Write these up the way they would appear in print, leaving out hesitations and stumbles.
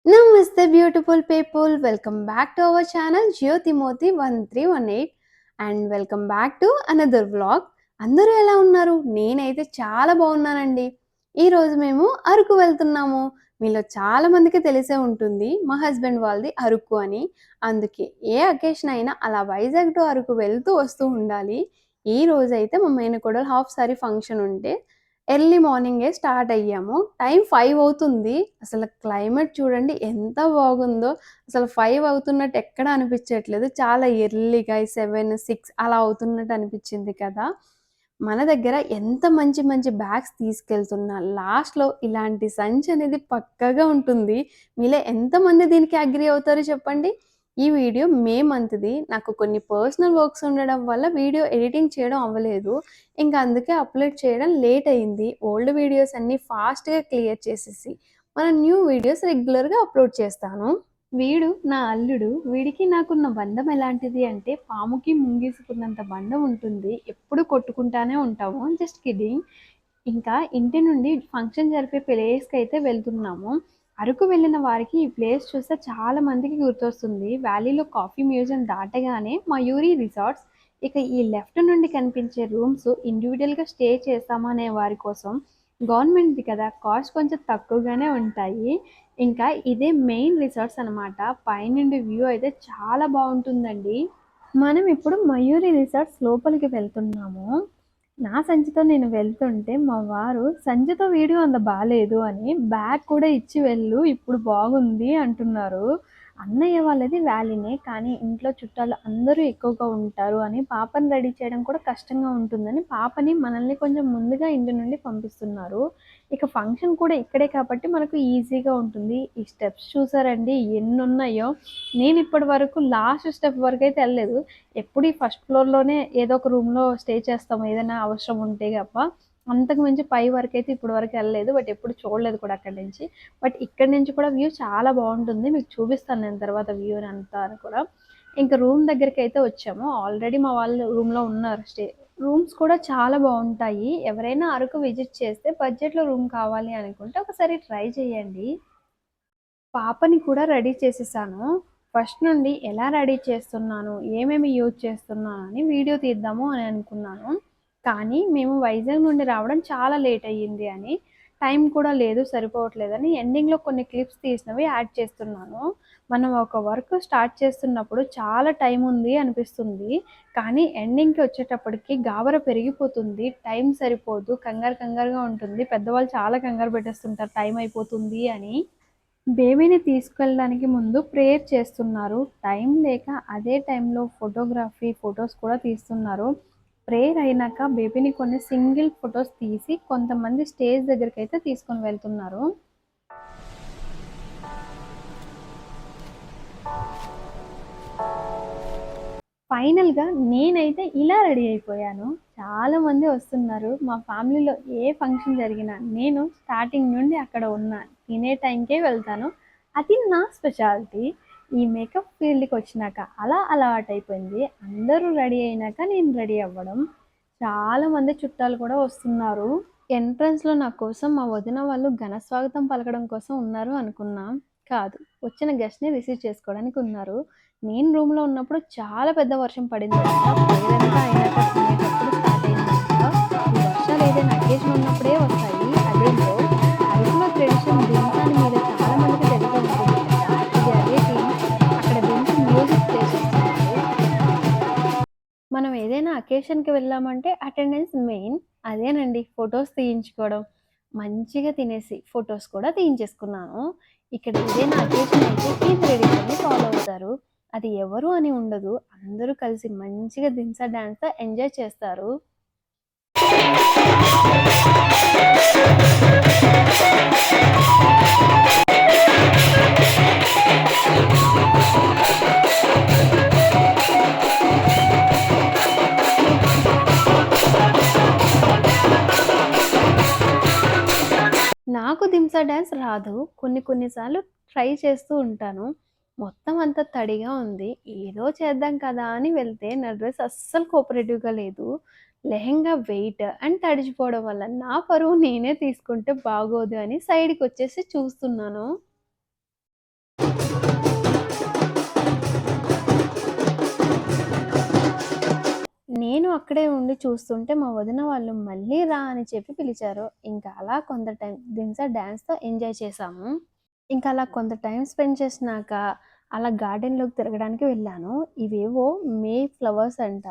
Namaste, beautiful people. Welcome back to our channel Jyotimoti 1318 and welcome back to another vlog. అందరూ ఎలా ఉన్నారు? నేనైతే చాలా బాగున్నానండి. ఈరోజు మేము అరకు వెళ్తున్నాము. మీలో చాలా మందికి తెలిసే ఉంటుంది మా హస్బెండ్ వాళ్ళది అరకు అని. అందుకే ఏ అకేషన్ అయినా అలా వైజాగ్ టు అరకు వెళ్తూ వస్తూ ఉండాలి. ఈ రోజైతే మా మేనకోడలు హాఫ్ సారీ ఫంక్షన్ ఉంటే ఎర్లీ మార్నింగే స్టార్ట్ అయ్యాము. టైం 5 అవుతుంది. అసలు క్లైమేట్ చూడండి ఎంత బాగుందో. అసలు 5 అవుతున్నట్టు ఎక్కడ అనిపించట్లేదు. చాలా ఎర్లీగా 7, 6 అలా అవుతున్నట్టు అనిపించింది కదా! మన దగ్గర ఎంత మంచి మంచి బ్యాగ్స్ తీసుకెళ్తున్నా లాస్ట్‌లో ఇలాంటి సంచి అనేది పక్కాగా ఉంటుంది. మీలో ఎంతమంది దీనికి అగ్రీ అవుతారో చెప్పండి? ఈ వీడియో మే మంత్‌ది. నాకు కొన్ని పర్సనల్ వర్క్స్ ఉండడం వల్ల వీడియో ఎడిటింగ్ చేయడం అవ్వలేదు. ఇంక అందుకే అప్‌లోడ్ చేయడం లేట్ అయింది. ఓల్డ్ వీడియోస్ అన్నీ ఫాస్ట్‌గా క్లియర్ చేసేసి, మన న్యూ వీడియోస్ రెగ్యులర్‌గా అప్‌లోడ్ చేస్తాను. వీడు నా అల్లుడు. వీడికి నాకున్న బంధం ఎలాంటిది అంటే, పాముకి, ముంగీసుకున్నంత బంధం ఉంటుంది. ఎప్పుడు కొట్టుకుంటానే ఉంటాము. Just kidding. ఇంకా ఇంటి నుండి ఫంక్షన్ జరిపే ప్లేస్‌కైతే వెళ్తున్నాము. అరకు వెళ్ళిన వారికి ఈ ప్లేస్ చూస్తే చాలా మందికి గుర్తొస్తుంది. వ్యాలీలో కాఫీ మ్యూజియం దాటగానే మయూరి రిసార్ట్స్. ఇక ఈ లెఫ్ట్ నుండి కనిపించే రూమ్స్ ఇండివిడ్యువల్‌గా స్టే చేస్తామనే వారి కోసం గవర్నమెంట్‌ది కదా! కాస్ట్ కొంచెం తక్కువగానే ఉంటాయి. ఇంకా ఇదే మెయిన్ రిసార్ట్స్ అనమాట. పైనుండి వ్యూ అయితే చాలా బావుంటుందండి. మనం ఇప్పుడు మయూరి రిసార్ట్స్ లోపలికి వెళ్తున్నాము. నా సంచితో నేను వెళ్తుంటే మా వారు "సంచితో వీడియో అంత బాలేదు" అని బ్యాగ్ కూడా ఇచ్చి వెళ్ళు ఇప్పుడు బాగుంది అంటున్నారు. అన్నయ్య వాళ్ళది వ్యాలీనే. కానీ ఇంట్లో చుట్టాలు అందరూ ఎక్కువగా ఉంటారు అని పాపని రెడీ చేయడం కూడా కష్టంగా ఉంటుందని పాపని మనల్ని కొంచెం ముందుగా ఇంటి నుండి పంపిస్తున్నారు. ఇక ఫంక్షన్ కూడా ఇక్కడే కాబట్టి మనకు ఈజీగా ఉంటుంది. ఈ స్టెప్స్ చూసారండి ఎన్నున్నాయో! నేను ఇప్పటి వరకు లాస్ట్ స్టెప్ వరకైతే ఎళ్ళలేదు. ఎప్పుడు ఈ ఫస్ట్ ఫ్లోర్‌లోనే ఏదో ఒక రూమ్‌లో స్టే చేస్తాము. ఏదైనా అవసరం ఉంటే గప్ప. అంతకు మించి పై వరకైతే ఇప్పటి వరకు ఎళ్ళలేదు. బట్ ఎప్పుడు చూడలేదు కూడా అక్కడి నుంచి. బట్ ఇక్కడి నుంచి కూడా వ్యూ చాలా బావుంటుంది. మీకు చూపిస్తాను నేను తర్వాత వ్యూనంతా కూడా. ఇంక రూమ్ దగ్గరికైతే వచ్చాము. ఆల్రెడీ మా వాళ్ళు రూమ్‌లో ఉన్నారు స్టే. రూమ్స్ కూడా చాలా బావుంటాయి. ఎవరైనా అరకు విజిట్ చేస్తే బడ్జెట్‌లో రూమ్ కావాలి అనుకుంటే ఒకసారి ట్రై చేయండి. పాపని కూడా రెడీ చేసేసాను. ఫస్ట్ నుండి ఎలా రెడీ చేస్తున్నాను, ఏమేమి యూజ్ చేస్తున్నాను అని వీడియో తీద్దాము అని అనుకున్నాను. కానీ మేము వైజాగ్ నుండి రావడం చాలా లేట్ అయ్యింది అని, టైం కూడా లేదు సరిపోవట్లేదని ఎండింగ్‌లో కొన్ని క్లిప్స్ తీసినవి యాడ్ చేస్తున్నాను. మనం ఒక వర్క్ స్టార్ట్ చేస్తున్నప్పుడు చాలా టైం ఉంది అనిపిస్తుంది. కానీ ఎండింగ్‌కి వచ్చేటప్పటికి గాబరా పెరిగిపోతుంది. టైం సరిపోదు. కంగారు కంగారుగా ఉంటుంది. పెద్దవాళ్ళు చాలా కంగారు పెట్టేస్తుంటారు టైం అయిపోతుంది అని. బేబీని తీసుకెళ్ళడానికి ముందు ప్రేయర్ చేస్తున్నారు. టైం లేక అదే టైంలో ఫోటోస్ కూడా తీస్తున్నారు. ప్రేయర్ అయినాక బేబీని కొన్ని సింగిల్ ఫోటోస్ తీసి కొంతమంది స్టేజ్ దగ్గరికైతే తీసుకొని వెళ్తున్నారు. ఫైనల్‌గా నేనైతే ఇలా రెడీ అయిపోయాను. చాలామంది వస్తున్నారు. మా ఫ్యామిలీలో ఏ ఫంక్షన్ జరిగినా నేను స్టార్టింగ్ నుండి అక్కడ ఉన్నా. తినే టైంకే వెళ్తాను. అది నా స్పెషాలిటీ. ఈ మేకప్ ఫీల్డ్‌కొచ్చినాక అలా అలవాటైపోయింది. అందరూ రెడీ అయినాక నేను రెడీ అవ్వడం. చాలామంది చుట్టాలు కూడా వస్తున్నారు. ఎంట్రన్స్‌లో నా కోసం మా వదిన వాళ్ళు ఘన స్వాగతం పలకడం కోసం ఉన్నారు అనుకున్నా. కాదు. వచ్చిన గెస్ట్‌ని రిసీవ్ చేసుకోవడానికి ఉన్నారు. నేను రూమ్‌లో ఉన్నప్పుడు చాలా పెద్ద వర్షం పడిందంట. ప్రేయరంతా అయినాక తినేటప్పుడు స్టార్ట్ అయిందంట. ఈ వర్షాలు ఏదైనా అకేషన్ ఉన్నప్పుడే వస్తాయి. అదేంటో అరకులో ట్రెడిషన్ దింసా అని మీలో చాలా మందికి తెలిసి ఉంటుంది కదా! ఇది అదే థీమ్. అక్కడ దించి మ్యూజిక్ ప్లే చేస్తున్నారు. మనం ఏదైనా అకేషన్‌కి వెళ్ళామంటే అటెండెన్స్ మెయిన్. అదేనండి ఫోటోస్ తీయించుకోవడం. మంచిగా తినేసి ఫోటోస్ కూడా తీయించేసుకున్నాను. ఇక్కడ ఏదైనా అకేషన్ అయితే ఈ ట్రెడిషన్‌ని ఫాలో అవుతారు. అది ఎవరు అని ఉండదు. అందరూ కలిసి మంచిగా దింసా డాన్స్‌తో ఎంజాయ్ చేస్తారు. నాకు దింసా డాన్స్ రాదు. కొన్ని సార్లు ట్రై చేస్తూ ఉంటాను. మొత్తం అంతా తడిగా ఉంది. ఏదో చేద్దాం కదా అని వెళ్తే నా డ్రెస్ అస్సలు కోఆపరేటివ్‌గా లేదు. లెహెంగా వెయిట్ అండ్ తడిచిపోవడం వల్ల నా పరువు నేనే తీసుకుంటే బాగోదు అని సైడ్‌కొచ్చేసి చూస్తున్నాను. అక్కడే ఉండి చూస్తుంటే మా వదిన వాళ్ళు మళ్ళీ రా అని చెప్పి పిలిచారు. ఇంకా అలా కొంత టైం దింసా డాన్స్‌తో ఎంజాయ్ చేశాము. ఇంకా అలా కొంత టైమ్ స్పెండ్ చేసినాక, అలా గార్డెన్‌లోకి తిరగడానికి వెళ్ళాను. ఇవేవో మే ఫ్లవర్స్ అంట.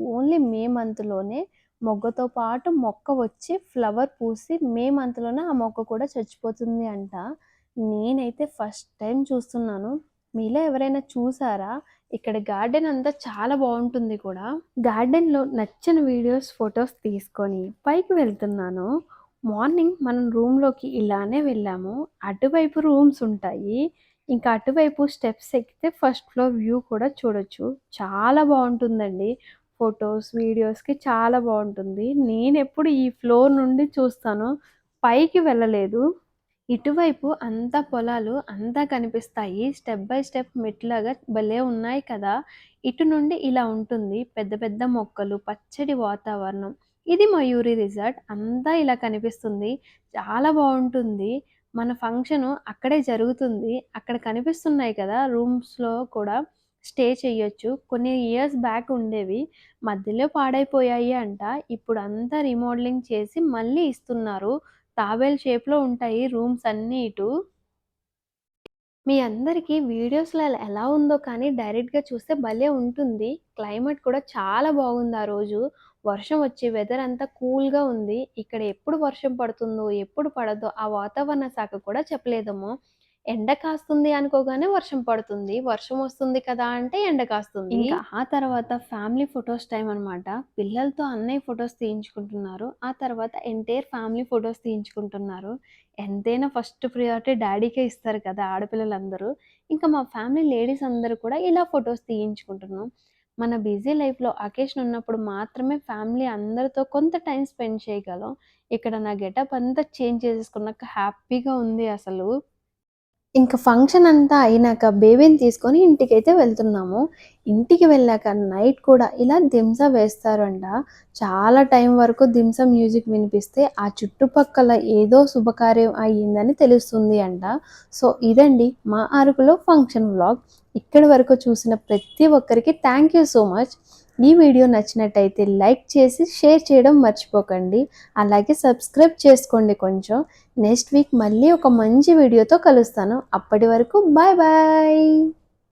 ఓన్లీ మే మంత్‌లోనే మొగ్గతో పాటు మొక్క వచ్చి ఫ్లవర్ పూసి మే మంత్‌లోనే ఆ మొక్క కూడా చచ్చిపోతుంది అంట. నేనైతే ఫస్ట్ టైమ్ చూస్తున్నాను. మీలో ఎవరైనా చూసారా? ఇక్కడ గార్డెన్ అంతా చాలా బావుంటుంది కూడా. గార్డెన్‌లో నచ్చిన వీడియోస్, ఫోటోస్ తీసుకొని పైకి వెళ్తున్నాను. మార్నింగ్ మనం రూమ్‌లోకి ఇలానే వెళ్ళాము. అటువైపు రూమ్స్ ఉంటాయి. ఇంకా అటువైపు స్టెప్స్ ఎక్కితే ఫస్ట్ ఫ్లోర్ వ్యూ కూడా చూడొచ్చు. చాలా బావుంటుందండి. ఫోటోస్, వీడియోస్‌కి చాలా బావుంటుంది. నేనెప్పుడు ఈ ఫ్లోర్ నుండి చూస్తాను. పైకి వెళ్ళలేదు. ఇటువైపు అంతా పొలాలు అంతా కనిపిస్తాయి. స్టెప్ బై స్టెప్ మెట్లులాగా భలే ఉన్నాయి కదా! ఇటు నుండి ఇలా ఉంటుంది. పెద్ద పెద్ద మొక్కలు, పచ్చడి వాతావరణం. ఇది మయూరి రిసార్ట్. అంతా ఇలా కనిపిస్తుంది. చాలా బావుంటుంది. మన ఫంక్షను అక్కడే జరుగుతుంది. అక్కడ కనిపిస్తున్నాయి కదా! రూమ్స్‌లో కూడా స్టే చేయొచ్చు. కొన్ని ఇయర్స్ బ్యాక్ ఉండేవి. మధ్యలో పాడైపోయాయి అంట. ఇప్పుడు అంతా రీమోడలింగ్ చేసి మళ్ళీ ఇస్తున్నారు. తాబేలు షేప్‌లో ఉంటాయి రూమ్స్ అన్నీ ఇటు. మీ అందరికీ వీడియోస్‌లో ఎలా ఉందో కానీ డైరెక్ట్‌గా చూస్తే భలే ఉంటుంది. క్లైమేట్ కూడా చాలా బాగుంది ఆ రోజు. వర్షం వచ్చి వెదర్ అంతా కూల్‌గా ఉంది. ఇక్కడ ఎప్పుడు వర్షం పడుతుందో, ఎప్పుడు పడదో ఆ వాతావరణ శాఖ కూడా చెప్పలేదేమో. ఎండ కాస్తుంది అనుకోగానే వర్షం పడుతుంది. వర్షం వస్తుంది కదా అంటే ఎండ కాస్తుంది. ఇంకా ఆ తర్వాత ఫ్యామిలీ ఫోటోస్ టైమ్ అనమాట. పిల్లలతో అన్నయ్య ఫోటోస్ తీయించుకుంటున్నారు. ఆ తర్వాత ఎంటైర్ ఫ్యామిలీ ఫోటోస్ తీయించుకుంటున్నారు. ఎంతైనా ఫస్ట్ ప్రియారిటీ డాడీకే ఇస్తారు కదా ఆడపిల్లలందరూ. ఇంకా మా ఫ్యామిలీ లేడీస్ అందరూ కూడా ఇలా ఫోటోస్ తీయించుకుంటున్నాం. మన బిజీ లైఫ్‌లో అకేషన్ ఉన్నప్పుడు మాత్రమే ఫ్యామిలీ అందరితో కొంత టైమ్ స్పెండ్ చేయగలం. ఇక్కడ నా గెటప్ అంతా చేంజ్ చేసేసుకున్నాక హ్యాపీగా ఉంది అసలు. ఇంక ఫంక్షన్ అంతా అయినాక బేబీని తీసుకొని ఇంటికైతే వెళ్తున్నాము. ఇంటికి వెళ్ళాక నైట్ కూడా ఇలా దింసా వేస్తారంట. చాలా టైం వరకు దింసా మ్యూజిక్ వినిపిస్తే ఆ చుట్టుపక్కల ఏదో శుభకార్యం అయ్యిందని తెలుస్తుంది అంట. సో, ఇదండి మా అరకులో ఫంక్షన్ వ్లాగ్. ఇక్కడి వరకు చూసిన ప్రతి ఒక్కరికి థ్యాంక్ యూ సో మచ్. ఈ వీడియో నచ్చినట్టయితే లైక్ చేసి షేర్ చేయడం మర్చిపోకండి. అలాగే సబ్స్క్రైబ్ చేసుకోండి కొంచెం. నెక్స్ట్ వీక్ మళ్ళీ ఒక మంచి వీడియోతో కలుస్తాను. అప్పటి వరకు బాయ్ బాయ్.